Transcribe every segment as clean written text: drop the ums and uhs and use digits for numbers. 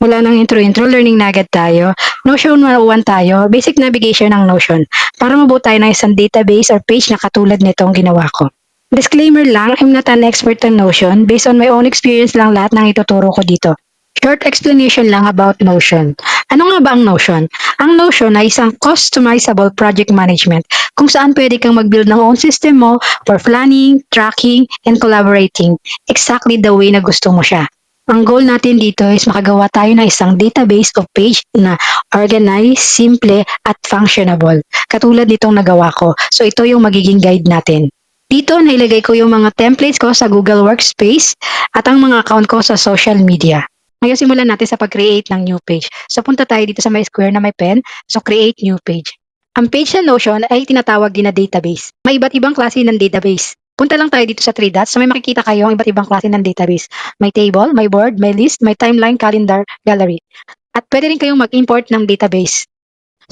Mula ng intro-intro, learning na agad tayo. Notion 101 tayo, basic navigation ng Notion. Para mabuo tayo ng isang database or page na katulad nitong ginawa ko. Disclaimer lang, I'm not an expert on Notion. Based on my own experience lang lahat ng ituturo ko dito. Short explanation lang about Notion. Ano nga ba ang Notion? Ang Notion ay isang customizable project management kung saan pwede kang mag-build ng own system mo for planning, tracking, and collaborating exactly the way na gusto mo siya. Ang goal natin dito is makagawa tayo ng isang database of page na organized, simple, at functionable. Katulad nitong nagawa ko. So ito yung magiging guide natin. Dito nailagay ko yung mga templates ko sa Google Workspace at ang mga account ko sa social media. Ngayon simulan natin sa pag-create ng new page. So punta tayo dito sa may square na may pen. So create new page. Ang page sa Notion ay tinatawag din na database. May iba't ibang klase ng database. Punta lang tayo dito sa 3 dots. So may makikita kayo ang iba't ibang klase ng database. May table, may board, may list, may timeline, calendar, gallery. At pwede rin kayong mag-import ng database.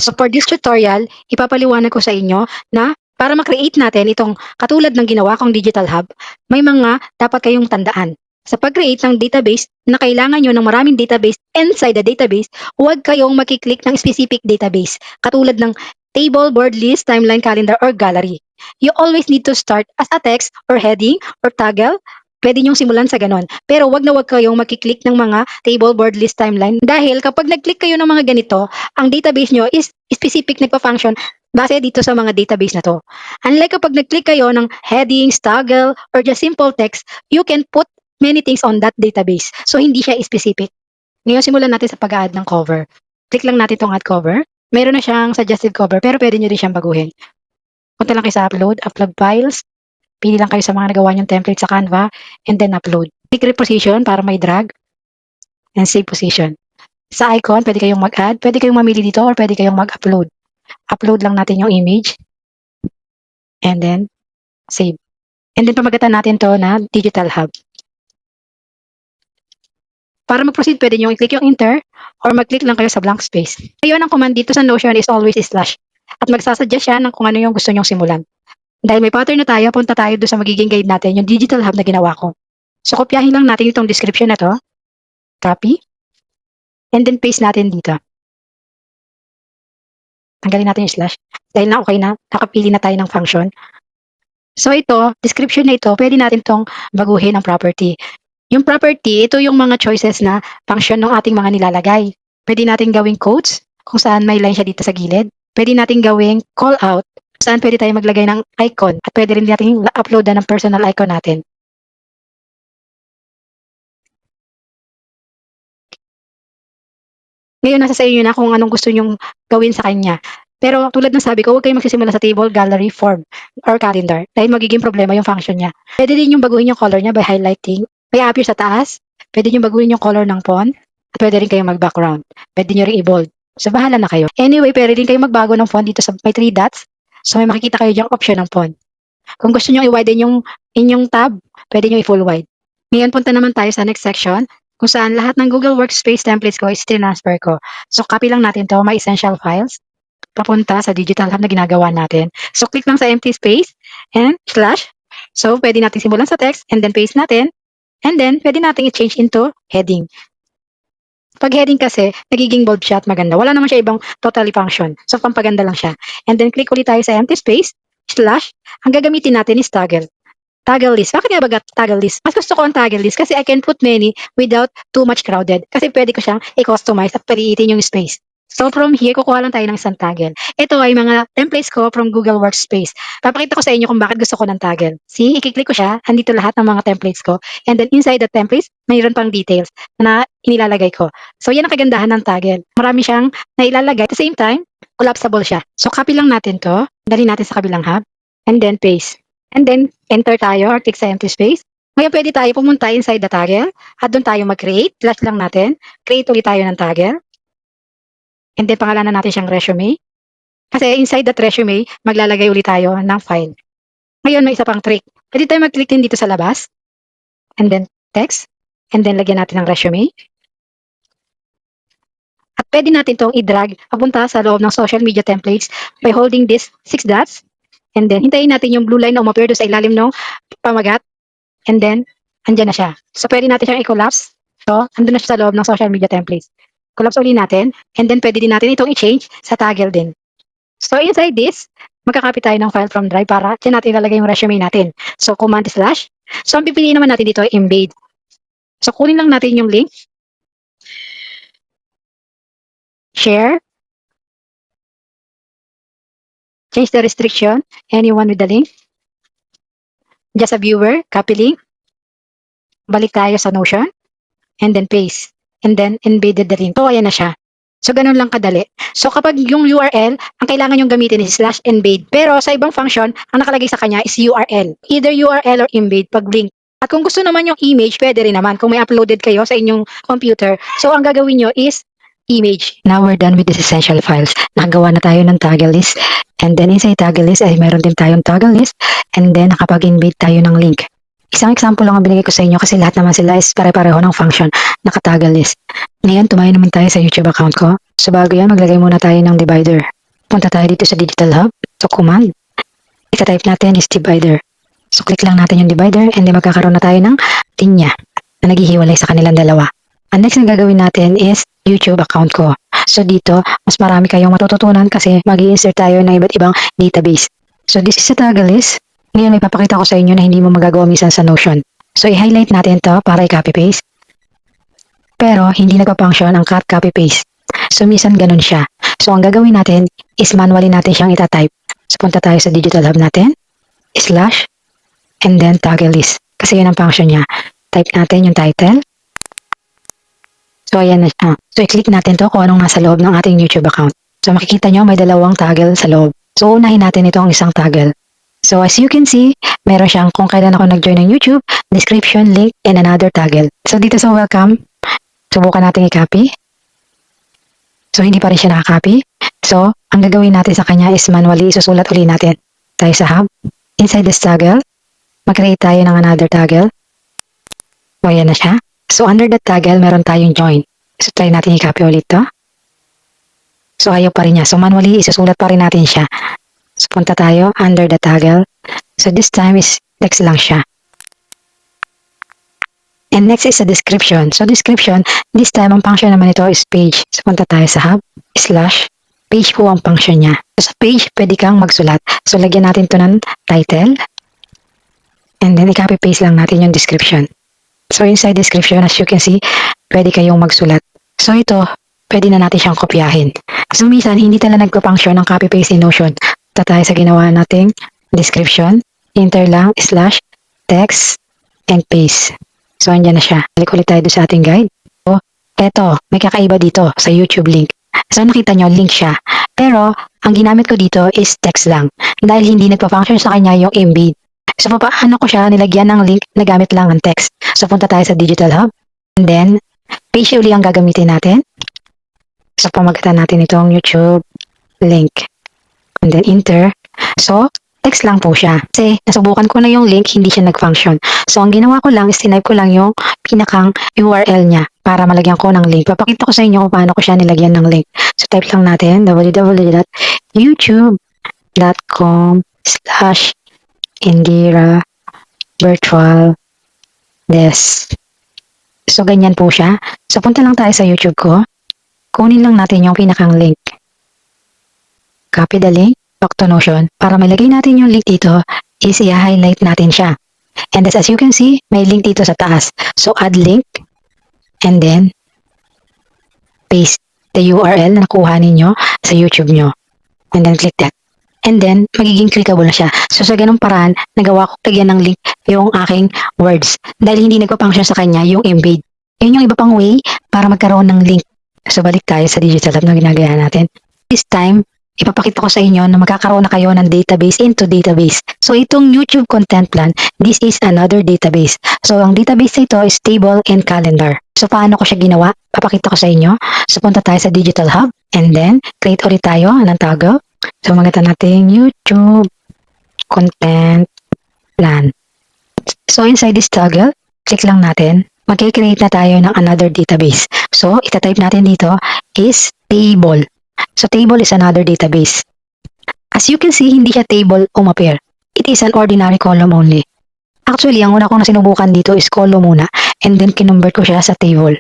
So for this tutorial, ipapaliwanag ko sa inyo na para ma-create natin itong katulad ng ginawa kong Digital Hub, may mga dapat kayong tandaan. Sa pag-create ng database na kailangan nyo ng maraming database inside the database, huwag kayong makiklik ng specific database katulad ng table, board, list, timeline, calendar, or gallery. You always need to start as a text or heading or toggle. Pwede nyong simulan sa ganon. Pero wag na wag kayong makiklik ng mga table, board, list, timeline. Dahil kapag nag-click kayo ng mga ganito, ang database nyo is specific nagpa-function base dito sa mga database na to. Unlike kapag nag-click kayo ng headings, toggle, or just simple text, you can put many things on that database. So, hindi siya specific. Ngayon, simulan natin sa pag-add ng cover. Click lang natin itong add cover. Meron na siyang suggested cover, pero pwede nyo rin siyang baguhin. Punta lang kayo sa upload files. Pili lang kayo sa mga nagawa nyong template sa Canva, and then upload. Click reposition para may drag, and save position. Sa icon, pwede kayong mag-add, pwede kayong mamili dito, or pwede kayong mag-upload. Upload lang natin yung image, and then save. And then pamagatan natin to na Digital Hub. Para mag-proceed, pwede nyo i-click yung enter or mag-click lang kayo sa blank space. Ngayon, ang command dito sa Notion is always slash. At magsasuggest siya ng kung ano yung gusto nyong simulan. Dahil may pattern na tayo, punta tayo doon sa magiging guide natin, yung Digital Hub na ginawa ko. So, kopyahin lang natin itong description na to. Copy. And then paste natin dito. Tanggalin natin yung slash. Dahil na okay na, nakapili na tayo ng function. So ito, description na ito, pwede natin itong baguhin ang property. Yung property, ito yung mga choices na function ng ating mga nilalagay. Pwede natin gawing quotes, kung saan may line siya dito sa gilid. Pwede natin gawing call out, kung saan pwede tayo maglagay ng icon. At pwede rin natin upload ng personal icon natin. Ngayon, nasa sa inyo na kung anong gusto nyong gawin sa kanya. Pero tulad ng sabi ko, huwag kayong magsisimula sa table, gallery, form, or calendar. Dahil magiging problema yung function niya. Pwede din yung baguhin yung color niya by highlighting. May appear sa taas. Pwede yung baguhin yung color ng font. At pwede rin kayong mag-background. Pwede nyo rin i-bold. So, bahala na kayo. Anyway, pwede rin kayong magbago ng font dito sa may 3 dots. So, may makikita kayo diyang option ng font. Kung gusto nyo i-widen yung inyong tab, pwede nyo i-full wide. Ngayon, punta naman tayo sa next section kung saan lahat ng Google Workspace templates ko is transfer ko. So, copy lang natin to, may essential files, papunta sa Digital Hub na ginagawa natin. So, click lang sa empty space and slash. So, pwede natin simulan sa text and then paste natin. And then, pwede natin i-change into heading. Pag heading kasi, nagiging bold siya at maganda. Wala naman siya ibang totally function. So, pampaganda lang siya. And then, click ulit tayo sa empty space, slash. Ang gagamitin natin is toggle. Toggle list. Bakit nga ba toggle list? Mas gusto ko ang toggle list kasi I can put many without too much crowded. Kasi pwede ko siyang i-customize at paliitin yung space. So from here, kukuha lang tayo ng isang toggle. Ito ay mga templates ko from Google Workspace. Papakita ko sa inyo kung bakit gusto ko ng toggle. See, i-click ko siya. Andito lahat ng mga templates ko. And then inside the templates, mayroon pang details na inilalagay ko. So yan ang kagandahan ng toggle. Marami siyang nailalagay. At the same time, collapsible siya. So copy lang natin to. Dali natin sa kabilang hub. And then paste. And then, enter tayo or click sa empty space. Ngayon, pwede tayo pumunta inside the toggle at doon tayo mag-create. Slash lang natin. Create ulit tayo ng toggle. And then, pangalanan natin siyang resume. Kasi inside that resume, maglalagay ulit tayo ng file. Ngayon, may isa pang trick. Pwede tayo mag-click din dito sa labas. And then, text. And then, lagyan natin ng resume. At pwede natin itong i-drag papunta sa loob ng social media templates by holding this 6 dots. And then, hintayin natin yung blue line na umappear doon sa ilalim ng pamagat. And then, andyan na siya. So, pwede natin siyang i-collapse. So, andun na siya sa loob ng social media templates. Collapse uli natin. And then pwede din natin itong i-change sa toggle din. So inside this, magkakopy tayo ng file from drive para dyan natin ilalagay yung resume natin. So command slash. So ang pipiliin naman natin dito ay embed. So kunin lang natin yung link. Share. Change the restriction. Anyone with the link. Just a viewer. Copy link. Balik tayo sa Notion. And then paste. And then embedded the link. So ayan na siya. So ganun lang kadali. So kapag yung URL, ang kailangan yung gamitin is /embed. Pero sa ibang function, ang nakalagay sa kanya is URL. Either URL or embed pag link. At kung gusto naman yung image, pwede rin naman kung may uploaded kayo sa inyong computer. So ang gagawin nyo is image. Now we're done with these essential files. Nakagawa na tayo ng toggle list. And then inside toggle list ay meron din tayong toggle list. And then nakapag-embed tayo ng link. Isang example lang ang binigay ko sa inyo kasi lahat naman sila is pare-pareho ng function, naka-toggle list. Ngayon, tumayo naman tayo sa YouTube account ko. So bago yan, maglagay muna tayo ng divider. Punta tayo dito sa Digital Hub. So command. Ita-type natin is divider. So click lang natin yung divider and then magkakaroon na tayo ng linya na naghihiwalay sa kanilang dalawa. Ang next na gagawin natin is YouTube account ko. So dito, mas marami kayong matututunan kasi mag-i-insert tayo ng iba't ibang database. So this is a toggle list. Ngayon, may papakita ko sa inyo na hindi mo magagawa minsan sa Notion. So, i-highlight natin to para i-copy-paste. Pero, hindi nagpa-function ang cut copy-paste. So, minsan ganun siya. So, ang gagawin natin is manually natin siyang itatype. So, punta tayo sa Digital Hub natin, slash, and then toggle list. Kasi yun ang function niya. Type natin yung title. So, ayan na siya. So, i-click natin to kung anong nasa loob ng ating YouTube account. So, makikita nyo may dalawang toggle sa loob. So, unahin natin ito ang isang toggle. So as you can see, meron siyang kung kailan ako nag-join ng YouTube, description, link, and another toggle. So dito sa welcome, subukan natin i-copy. So hindi pa rin siya nakaka-copy. So ang gagawin natin sa kanya is manually isusulat uli natin. Tayo sa hub, inside this toggle, mag-create tayo ng another toggle. So ayan na siya. So under that toggle, meron tayong join. So try natin i-copy ulit to. So ayaw pa rin niya. So manually isusulat pa rin natin siya. So, punta tayo under the toggle. So, this time is text lang siya. And next is a description. So, description, this time, ang function naman ito is page. So, punta tayo sa hub, slash, page po ang function niya. So, sa page, pwede kang magsulat. So, lagyan natin to ng title. And then, i-copy-paste lang natin yung description. So, inside description, as you can see, pwede kayong magsulat. So, ito, pwede na natin siyang kopyahin. So, minsan, hindi talaga nagpa-function ng copy-paste in Notion. Tayo sa ginawa nating description, enter lang, slash, text, and paste. So, andyan na siya. Balik ulit tayo sa ating guide. So, eto, may kakaiba dito sa YouTube link. So, nakita nyo, link siya. Pero, ang ginamit ko dito is text lang. Dahil hindi nagpa-function sa kanya yung embed. So, paano ko siya nilagyan ng link na gamit lang ang text? So, punta tayo sa Digital Hub. And then, page uli ang gagamitin natin. So, pamagatan natin itong YouTube link. And then enter. So, text lang po siya. Kasi nasubukan ko na yung link, hindi siya nag-function. So, ang ginawa ko lang is tinype ko lang yung pinakang URL niya para malagyan ko ng link. Papakita ko sa inyo kung paano ko siya nilagyan ng link. So, type lang natin www.youtube.com/Indira Virtual Desk. So, ganyan po siya. So, punta lang tayo sa YouTube ko. Kunin lang natin yung pinakang link. Copy the link, back to Notion. Para malagay natin yung link dito, is i-highlight natin siya. And as you can see, may link dito sa taas. So, add link, and then, paste the URL na nakuha ninyo sa YouTube nyo. And then, click that. And then, magiging clickable na siya. So, sa ganung paraan, nagawa ko lagyan ng link yung aking words. Dahil hindi nagpa-function sa kanya yung embed. Yun yung iba pang way para magkaroon ng link. So, balik tayo sa Digital Hub na ginagaya natin. This time, ipapakita ko sa inyo na magkakaroon na kayo ng database into database. So, itong YouTube Content Plan, this is another database. So, ang database ito is table and calendar. So, paano ko siya ginawa? Papakita ko sa inyo. So, punta tayo sa Digital Hub and then, create ulit tayo ng toggle. So, maganda natin YouTube Content Plan. So, inside this toggle, click lang natin. Mag-create na tayo ng another database. So, itatype natin dito is table. So, table is another database. As you can see, hindi siya table umappear. It is an ordinary column only. Actually, ang una kong sinubukan dito is column muna and then kinonvert ko siya sa table.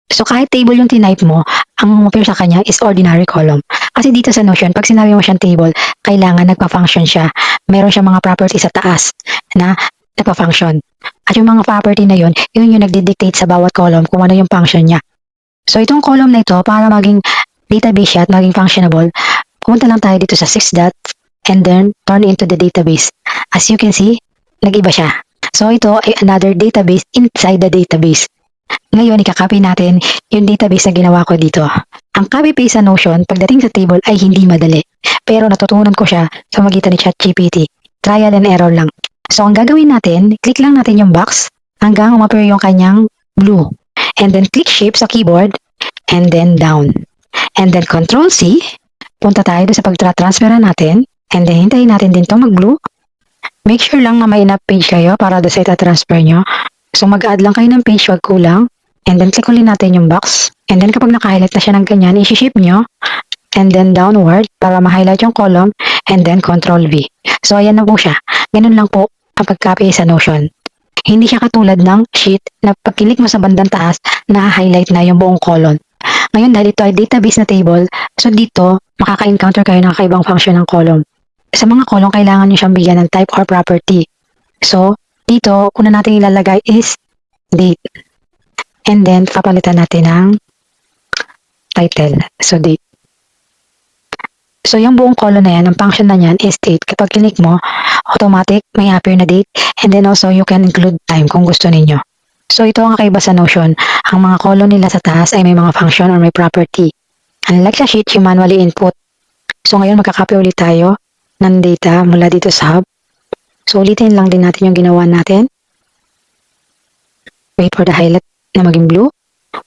So kahit table yung tinype mo, ang appear sa kanya is ordinary column. Kasi dito sa Notion, pag sinabi mo siyang table, kailangan nagpa-function siya. Meron siyang mga property sa taas na nagpa-function. At yung mga property na yun yung nagdi-dictate sa bawat column kung ano yung function niya. So itong column na ito, para maging database siya at maging functionable, pumunta lang tayo dito sa 6 dots and then turn into the database. As you can see, nag-iba siya. So ito ay another database inside the database. Ngayon, ikakopy natin yung database na ginawa ko dito. Ang copy-paste sa Notion, pagdating sa table ay hindi madali. Pero natutunan ko siya sa magitan ni ChatGPT. Trial and error lang. So, ang gagawin natin, click lang natin yung box hanggang umappear yung kanyang blue. And then click shift sa keyboard and then down. And then Control-C, punta tayo doon sa pagtra-transfera natin and then hintayin natin din to mag-blue. Make sure lang na may enough page kayo para doon sa ita-transfer nyo. So mag-add lang kayo ng page, wag kulang. And then click ulit natin yung box. And then kapag naka-highlight na siya ng ganyan, i-shift nyo. And then downward para ma-highlight yung column. And then Control-V. So ayan na po siya. Ganun lang po ang pag-copy sa Notion. Hindi siya katulad ng sheet na pag-click mo sa bandang taas, na-highlight na yung buong column. Ngayon dahil ito ay database na table, so dito makaka-encounter kayo ng kakaibang function ng column. Sa mga column, kailangan nyo siyang bigyan ng type or property. So, dito, una natin ilalagay is date. And then, papalitan natin ng title. So, date. So, yung buong column na yan, ang function na yan is date. Kapag click mo, automatic may appear na date. And then also, you can include time kung gusto ninyo. So, ito ang kakaiba sa Notion. Ang mga column nila sa taas ay may mga function or may property. Unlike sa sheet, you manually input. So, ngayon magkakopy ulit tayo ng data mula dito sa hub. So, ulitin lang din natin yung ginawa natin. Wait for the highlight na maging blue.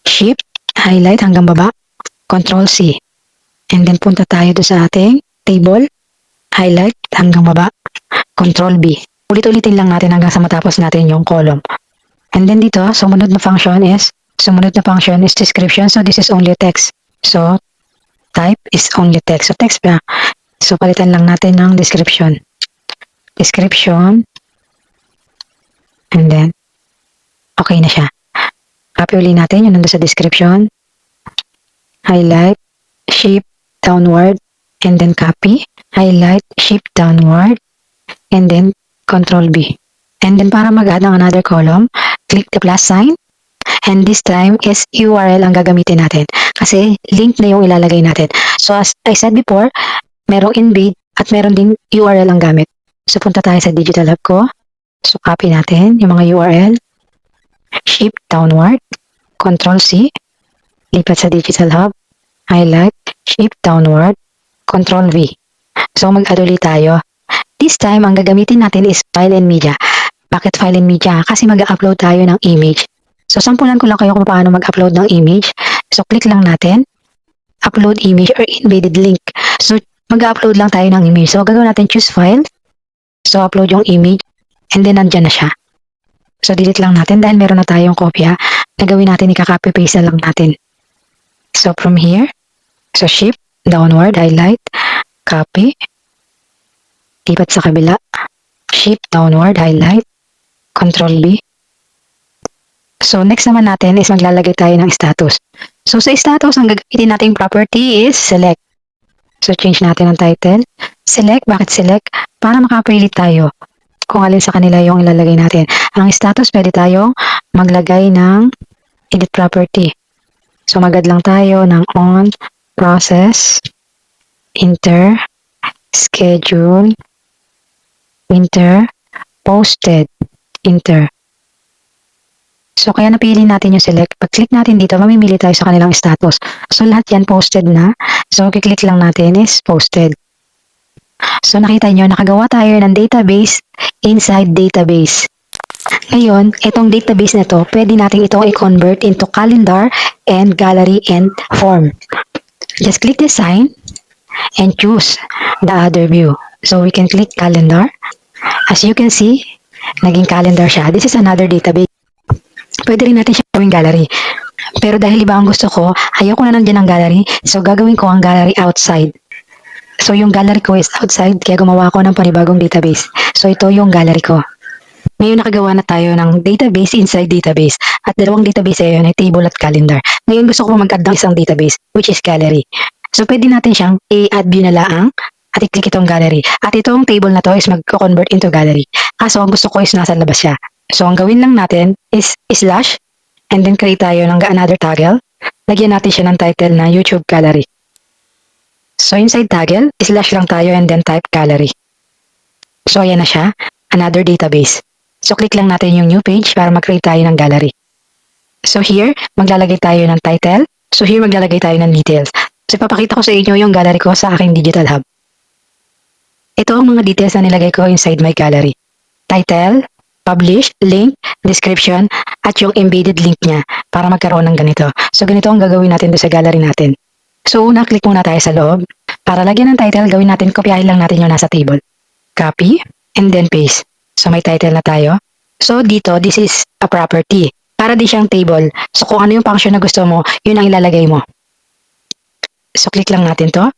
Shift, highlight hanggang baba. Control-C. And then, punta tayo doon sa ating table. Highlight hanggang baba. Control-B. Ulit-ulitin lang natin hanggang sa matapos natin yung column. And then dito, sumunod na function is description. So, this is only text. So, type is only text. So, text ba? So, palitan lang natin ng description. Description, and then, okay na siya. Copy ulit natin yung nandun sa description, highlight, shift, downward, and then copy, highlight, shift, downward, and then Control-B. And then, para mag-add ng another column, click the plus sign, and this time is URL ang gagamitin natin. Kasi, link na yung ilalagay natin. So, as I said before, merong embed at meron ding URL ang gamit. So, punta tayo sa Digital Hub ko. So, copy natin yung mga URL. Shift downward. Control-C. Lipat sa Digital Hub. Highlight. Shift downward. Control-V. So, mag-add ulit tayo. This time, ang gagamitin natin is file and media. Bakit file and media? Kasi mag-upload tayo ng image. So, sampulan ko lang kayo kung paano mag-upload ng image. So, click lang natin. Upload image or embedded link. So, mag-upload lang tayo ng image. So, gagawin natin choose file. So, upload yung image and then nandyan na siya. So, delete lang natin dahil meron na tayong kopya. Nagawin natin, ika-copy paste lang natin. So, from here, so shift, downward, highlight, copy, lipat sa kabila, shift, downward, highlight, Control-B. So, next naman natin is maglalagay tayo ng status. So, sa status, ang gagamitin nating property is select. So, change natin ang title. Select. Bakit select? Para makapili tayo kung alin sa kanila yung ilalagay natin. Ang status, pwede tayong maglagay ng edit property. So, mag-add lang tayo ng on, process, enter, schedule, enter, posted, enter. So, kaya napili natin yung select. Pag-click natin dito, mamimili tayo sa kanilang status. So, lahat yan posted na. So, kiklik lang natin is posted. So, nakita nyo, nakagawa tayo ng database inside database. Ngayon, itong database na to, pwede natin itong i-convert into calendar and gallery and form. Just click the sign and choose the other view. So, we can click calendar. As you can see, naging calendar siya. This is another database. Pwede rin natin siya gawing gallery. Pero dahil iba ang gusto ko, ayoko na nandiyan ang gallery. So, gagawin ko ang gallery outside. So, yung gallery ko is outside, kaya gumawa ko ng panibagong database. So, ito yung gallery ko. Ngayon, nakagawa na tayo ng database inside database. At dalawang database ay yun ay table at calendar. Ngayon gusto ko mag-add ng isang database, which is gallery. So pwede natin siyang i-add view na laang at i-click itong gallery. At itong table na to is mag-convert into gallery. Kaso ang gusto ko is nasa labas siya. So ang gawin lang natin is slash and then create tayo ng another toggle. Lagyan natin siya ng title na YouTube Gallery. So inside toggle, slash lang tayo and then type gallery. So ayan na siya, another database. So click lang natin yung new page para mag-create tayo ng gallery. So here, maglalagay tayo ng title. So here, maglalagay tayo ng details. So ipapakita ko sa inyo yung gallery ko sa aking digital hub. Ito ang mga details na nilagay ko inside my gallery. Title, publish, link, description, at yung embedded link niya para magkaroon ng ganito. So ganito ang gagawin natin doon sa gallery natin. So una, click muna tayo sa loob. Para lagyan ng title, gawin natin, kopyahin lang natin yung nasa table. Copy, and then paste. So may title na tayo. So dito, this is a property. Para di siyang table. So kung ano yung function na gusto mo, yun ang ilalagay mo. So click lang natin to.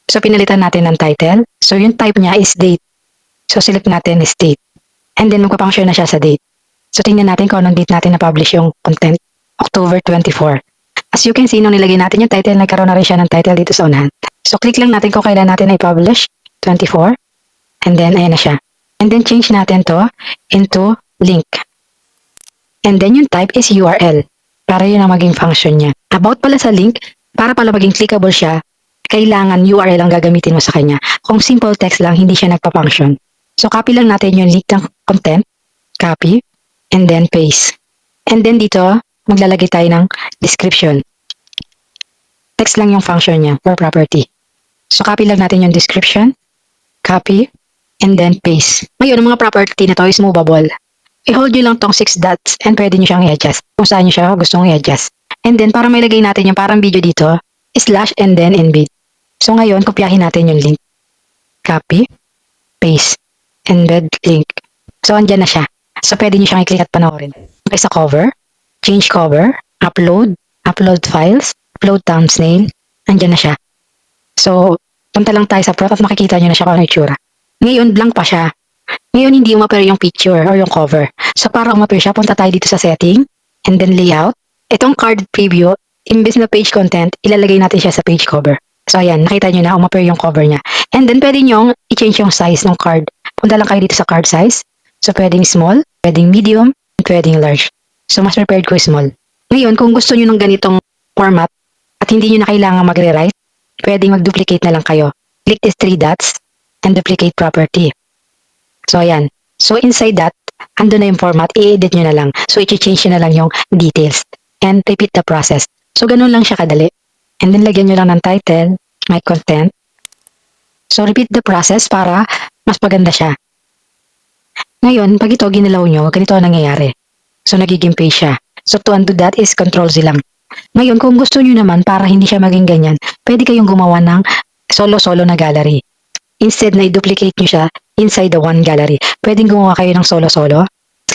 So pinalitan natin ng title. So yung type niya is date. So select natin is date. And then magpa-function na siya sa date. So tingnan natin kung anong date natin na-publish yung content. October 24. As you can see, nung nilagay natin yung title, nagkaroon na rin siya ng title dito sa unahan. So click lang natin kung kailan natin na i-publish. 24. And then ayan na siya. And then change natin to into link. And then yung type is URL. Para yun ang maging function niya. About pala sa link, para pala maging clickable siya, kailangan URL ang gagamitin mo sa kanya. Kung simple text lang, hindi siya nagpa-function. So copy lang natin yung link ng content. Copy. And then paste. And then dito, maglalagay tayo ng description. Text lang yung function niya for property. So copy lang natin yung description. Copy. And then paste. Ngayon, ang mga property na to is movable. I-hold nyo lang tong 6 dots and pwede nyo siyang i-adjust kung saan nyo siya gustong i-adjust. And then, para may lagay natin yung parang video dito, slash and then embed. So ngayon, kopyahin natin yung link. Copy, paste, embed link. So andyan na siya. So pwede nyo siyang i-click at panoorin. Okay, sa cover, change cover, upload, upload files, upload thumbnail, andyan na siya. So, punta lang tayo sa prop at makikita nyo na siya kung ano yung itsura. Ngayon, blank pa siya. Ngayon, hindi umapir yung picture or yung cover. So, para umapir siya, punta tayo dito sa setting, and then layout. Itong card preview, imbes na page content, ilalagay natin siya sa page cover. So, ayan, nakita nyo na, umapir yung cover niya. And then, pwede nyo i-change yung size ng card. Punta lang kayo dito sa card size. So, pwedeng small, pwedeng medium, and pwedeng large. So, mas prepared ko small. Ngayon, kung gusto nyo ng ganitong format, at hindi nyo na kailangan magre-write, pwedeng mag-duplicate na lang kayo. Click these 3 dots, and duplicate property. So, ayan. So, inside that, ando na yung format, i-edit nyo na lang. So, i-change nyo na lang yung details. And repeat the process. So, ganun lang siya kadali. And then, lagyan nyo lang ng title, my content. So, repeat the process para mas maganda siya. Ngayon, pag ito ginalaw nyo, ganito ang nangyayari. So, nagiging page siya. So, to undo that is Ctrl-Z lang. Ngayon, kung gusto nyo naman para hindi siya maging ganyan, pwede kayong gumawa ng solo-solo na gallery. Instead na i-duplicate nyo siya inside the one gallery. Pwedeng gumawa kayo ng solo-solo /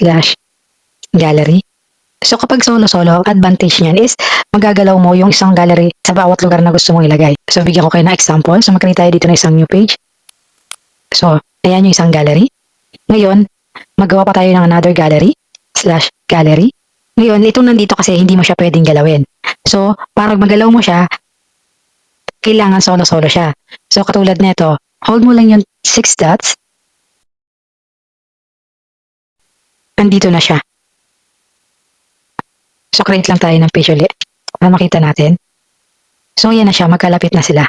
gallery. So kapag solo-solo, ang advantage niyan is magagalaw mo yung isang gallery sa bawat lugar na gusto mong ilagay. So bigyan ko kayo ng example. So mag-create tayo dito ng isang new page. So ayan yung isang gallery. Ngayon, magawa pa tayo ng another gallery / gallery. Ngayon, itong nandito kasi hindi mo siya pwedeng galawin. So para magalaw mo siya, kailangan solo-solo siya. So katulad nito, hold mo lang yung 6 dots. Andito na siya. So, create lang tayo ng page ulit para makita natin. So, yan na siya. Magkalapit na sila.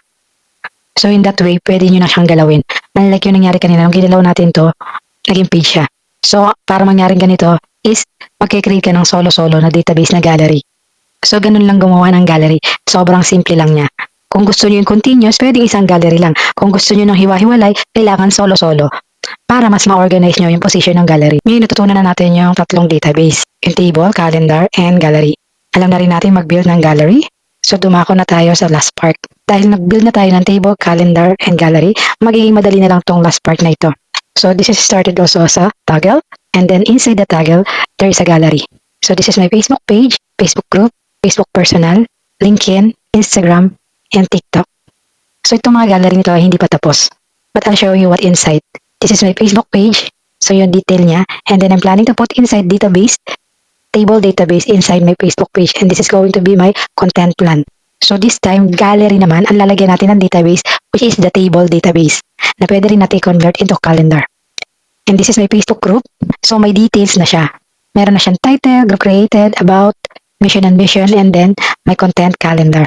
So, in that way, pwede nyo na siyang galawin. Unlike yung nangyari kanina, nung ginalaw natin to, naging page siya. So, para mangyaring ganito is magkikreate ka ng solo-solo na database na gallery. So, ganun lang gumawa ng gallery. Sobrang simple lang niya. Kung gusto nyo yung continuous, pwedeng isang gallery lang. Kung gusto nyo ng hiwa-hiwalay, kailangan solo-solo. Para mas ma-organize nyo yung position ng gallery. Ngayon, natutunan na natin yung 3 database. Yung table, calendar, and gallery. Alam na rin natin mag-build ng gallery. So, dumako na tayo sa last part. Dahil nag-build na tayo ng table, calendar, and gallery, magiging madali na lang tong last part na ito. So, this is started also sa toggle. And then, inside the toggle, there is a gallery. So, this is my Facebook page, Facebook group, Facebook personal, LinkedIn, Instagram, and TikTok. So, itong mga gallery nito ay hindi pa tapos. But I'll show you what inside. This is my Facebook page. So, yung detail niya. And then, I'm planning to put inside database table database inside my Facebook page, and this is going to be my content plan. So this time, gallery naman, ang lalagyan natin ng database, which is the table database, na pwede rin natin convert into calendar. And this is my Facebook group, so may details na siya. Meron na siyang title, group created, about, mission and vision, and then my content calendar,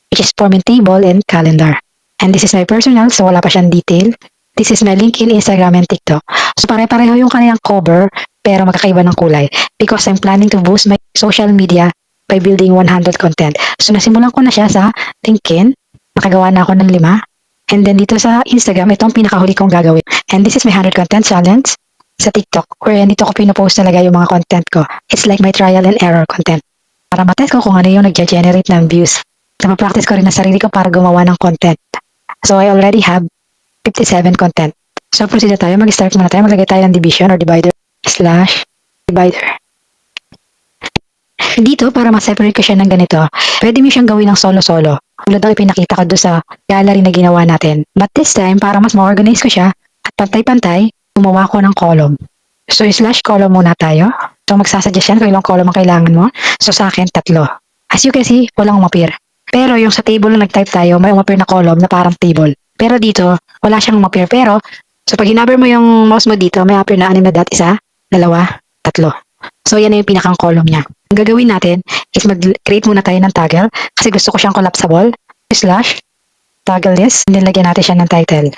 which is forming table and calendar. And this is my personal, so wala pa siyang detail. This is my LinkedIn, Instagram, and TikTok. So pare-pareho yung kanilang cover, pero magkakaiba ng kulay. Because I'm planning to boost my social media by building 100 content. So nasimulan ko na siya sa LinkedIn. Nakagawa na ako ng 5. And then dito sa Instagram, ito ang pinakahuli kong gagawin. And this is my 100 content challenge sa TikTok, wherein dito ko pinopost talaga yung mga content ko. It's like my trial and error content. Para matest ko kung ano yung nag-generate ng views. Napapractice ko rin na sarili ko para gumawa ng content. So I already have 57 content. So proceed na tayo. Mag-start muna tayo. Maglagay tayo ng division or divider / divider. Dito, para ma-separate ko siya ng ganito, pwede mo siyang gawin ng solo-solo. Tulad ng ipinakita ko doon sa gallery na ginawa natin. But this time, para mas ma-organize ko siya at pantay-pantay, gumawa ko ng column. So / column muna tayo. So magsasuggest yan kung ilang column ang kailangan mo. So sa akin, 3. As you can see, walang umapir. Pero yung sa table na nag-type tayo, may umapir na column na parang table. Pero dito, wala siyang umapir. Pero, so pag hinaber mo yung mouse mo dito, may appear na 6 na dot, 1, 2, 3. So yan na yung pinakang column niya. Ang gagawin natin is mag-create muna tayo ng toggle kasi gusto ko siyang collapsible. / toggle list. And then lagyan natin siya ng title.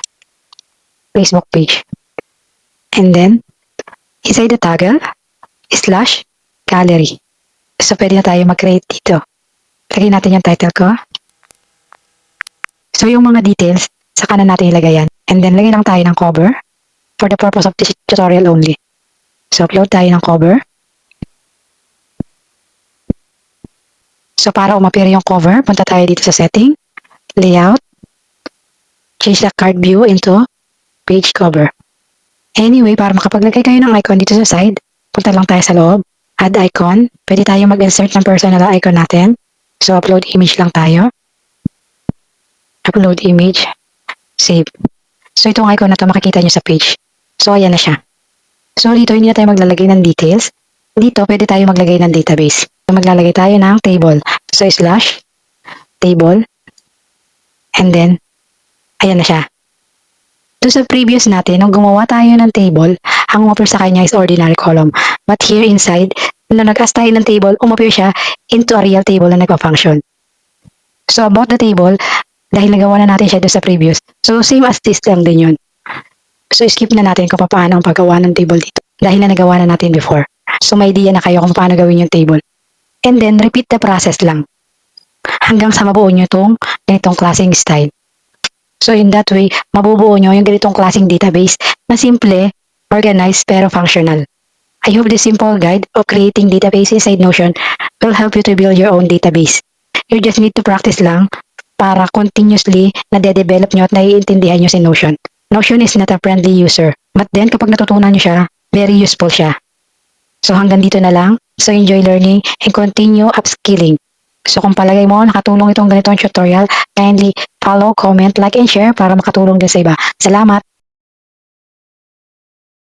Facebook page. And then, inside the toggle, / gallery. So pwede na tayo mag-create dito. Lagyan natin yung title ko. So yung mga details, saka na natin ilagay yan. And then lagyan lang tayo ng cover for the purpose of this tutorial only. So upload tayo ng cover. So para umapir yung cover, punta tayo dito sa setting, layout, change the card view into page cover. Anyway, para makapaglagay kayo ng icon dito sa side, punta lang tayo sa loob, add icon, pwede tayo mag-insert ng personal icon natin. So upload image lang tayo. Upload image, save. So itong icon na to makikita nyo sa page. So ayan na siya. So dito hindi na tayo maglalagay ng details. Dito pwede tayo maglagay ng database. So maglalagay tayo ng table. So / table. And then, ayan na siya. Doon sa previous natin, nung gumawa tayo ng table, ang umapir sa kanya is ordinary column. But here inside, nung nag-ask tayo ng table, umapir siya into a real table na nagpa-function. So about the table, dahil nagawa na natin siya doon sa previous. So same as this lang din yun. So skip na natin kung paano ang paggawa ng table dito. Dahil na nagawa na natin before. So may idea na kayo kung paano gawin yung table. And then repeat the process lang. Hanggang sa mabuo nyo itong ganitong klaseng style. So in that way, mabubuo nyo yung ganitong klaseng database na simple, organized, pero functional. I hope this simple guide of creating database inside Notion will help you to build your own database. You just need to practice lang para continuously na-develop nyo at naiintindihan nyo si Notion. Notion is not a friendly user. But then, kapag natutunan nyo siya, very useful siya. So hanggang dito na lang. So enjoy learning and continue upskilling. So kung palagay mo nakatulong itong ganitong tutorial, kindly follow, comment, like, and share para makatulong din sa iba. Salamat!